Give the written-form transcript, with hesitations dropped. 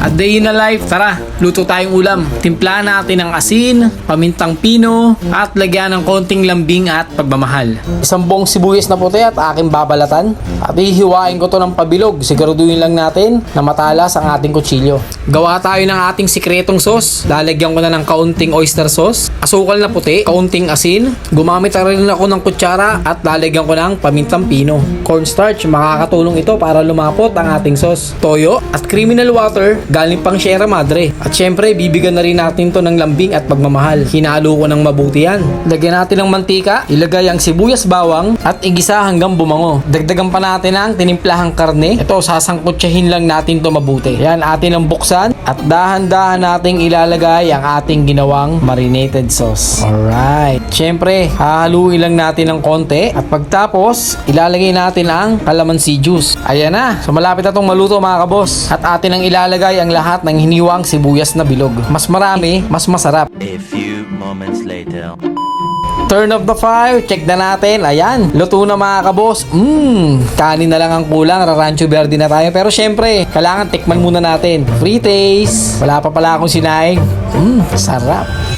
At day in a life, tara, luto tayong ulam. Timplahan natin ng asin, pamintang pino, at lagyan ng konting lambing at pagmamahal. Isang buong sibuyas na puti at aking babalatan. At hihiwain ko to ng pabilog. Siguraduhin lang natin na matalas ang ating kutsilyo. Gawa tayo ng ating sikretong sauce. Lalagyan ko na ng kaunting oyster sauce, asukal na puti, kaunting asin. Gumamit na rin ako ng kutsara at lalagyan ko ng pamintang pino. Cornstarch, makakatulong ito para lumapot ang ating sauce. Toyo at criminal water, galing pang Sierra Madre. At syempre, bibigyan na rin natin to ng lambing at pagmamahal. Hinalo ko ng mabuti yan. Lagyan natin ng mantika, ilagay ang sibuyas bawang at igisa hanggang bumango. Dagdagan pa natin ang tinimplahang karne. Ito, sasangkutsahin lang natin to mabuti. Yan, atin ang buksan at dahan-dahan nating ilalagay ang ating ginawang marinated sauce. Alright. Syempre, hahaluin lang natin ng konti at pagtapos, ilalagay natin ang calamansi juice. Ayan na. So malapit na itong maluto mga kabos. At atin ang ilalagay ang lahat ng hiniwang sibuyas na bilog. Mas marami, mas masarap. A few moments later. Turn off the fire, check na natin. Ayan, luto na mga kabos. Kanin na lang ang kulang, rarancho verde na tayo. Pero syempre, kailangan tikman muna natin. Free taste. Wala pa pala akong sinaing. Sarap.